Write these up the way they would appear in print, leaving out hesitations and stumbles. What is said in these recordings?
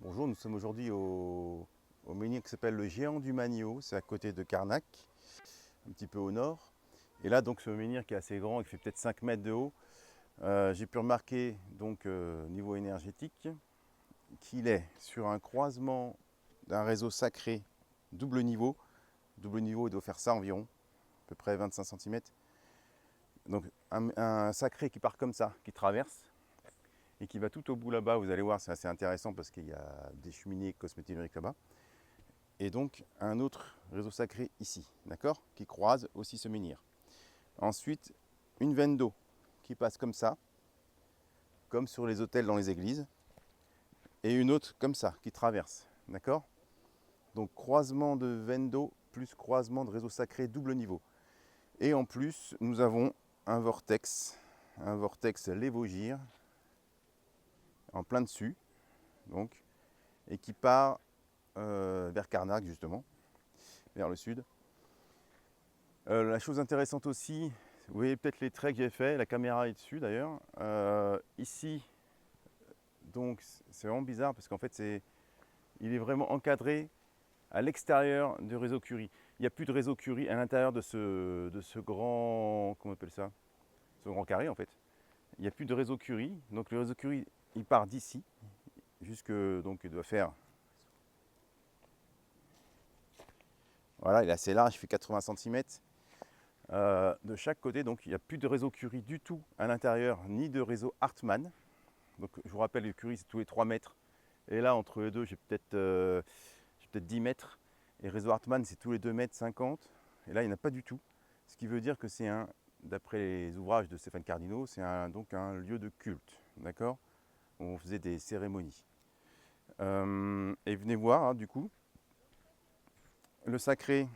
Bonjour, nous sommes aujourd'hui au menhir qui s'appelle le Géant du Magno, c'est à côté de Carnac, un petit peu au nord. Et là, donc, ce menhir qui est assez grand, qui fait peut-être 5 mètres de haut, j'ai pu remarquer, donc, niveau énergétique, qu'il est sur un croisement d'un réseau sacré double niveau. Double niveau, il doit faire ça environ, à peu près 25 cm. Donc, un sacré qui part comme ça, qui traverse, et qui va tout au bout là-bas. Vous allez voir, c'est assez intéressant parce qu'il y a des cheminées cosmétériques là-bas. Et donc un autre réseau sacré ici, d'accord, qui croise aussi ce menhir. Ensuite, une veine d'eau qui passe comme ça, comme sur les autels dans les églises, et une autre comme ça, qui traverse, d'accord. Donc croisement de veine d'eau plus croisement de réseau sacré double niveau. Et en plus, nous avons un vortex lévogire, en plein dessus, donc, et qui part vers Carnac justement, vers le sud. La chose intéressante aussi, vous voyez peut-être les traits que j'ai fait, la caméra est dessus d'ailleurs. Ici, donc c'est vraiment bizarre parce qu'en fait il est vraiment encadré à l'extérieur du réseau Curie. Il n'y a plus de réseau Curie à l'intérieur de ce grand, comment on appelle ça, ce grand carré en fait. Il n'y a plus de réseau Curie, donc le réseau Curie il part d'ici, jusque, donc il doit faire, voilà, il est assez large, il fait 80 cm. De chaque côté, donc il n'y a plus de réseau Curie du tout à l'intérieur, ni de réseau Hartmann. Donc je vous rappelle, le Curie c'est tous les 3 mètres. Et là, entre les deux, j'ai peut-être 10 mètres. Et réseau Hartmann, c'est tous les 2 mètres 50. Et là, il n'y en a pas du tout. Ce qui veut dire que c'est un, d'après les ouvrages de Stéphane Cardinaux, c'est donc un lieu de culte, d'accord, où on faisait des cérémonies. Et venez voir, hein, du coup, le sacré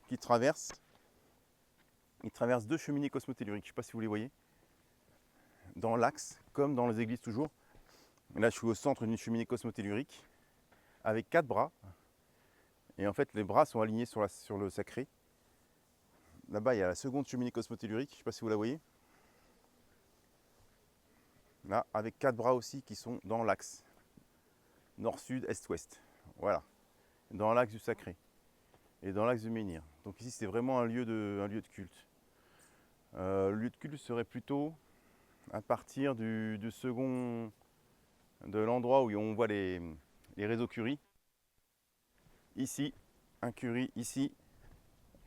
qui traverse. Il traverse 2 cheminées cosmotelluriques. Je ne sais pas si vous les voyez. Dans l'axe, comme dans les églises toujours. Là, je suis au centre d'une cheminée cosmotellurique avec 4 bras. Et en fait, les bras sont alignés sur le sacré. Là-bas, il y a la seconde cheminée cosmotellurique. Je ne sais pas si vous la voyez. Là, avec 4 bras aussi qui sont dans l'axe. Nord, sud, est, ouest. Voilà. Dans l'axe du sacré. Et dans l'axe du menhir. Donc ici, c'est vraiment un lieu de culte. Le lieu de culte serait plutôt à partir du second, de l'endroit où on voit les réseaux Curie. Ici, un Curie, ici,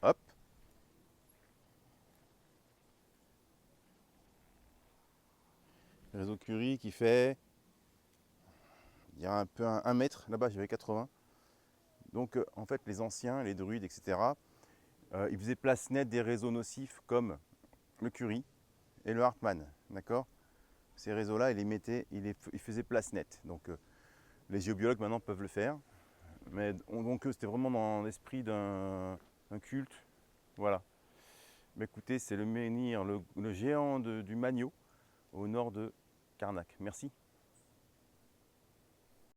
hop. Réseau Curie qui fait, il y a un peu 1 mètre, là-bas j'avais 80. Donc en fait les anciens, les druides, etc., ils faisaient place nette des réseaux nocifs comme le Curie et le Hartmann, d'accord. Ces réseaux-là, ils les mettaient, ils faisaient place nette. Donc les géobiologues maintenant peuvent le faire. Mais donc c'était vraiment dans l'esprit d'un culte. Voilà. Mais écoutez, c'est le menhir, le géant du Magno, au nord de Carnac. Merci.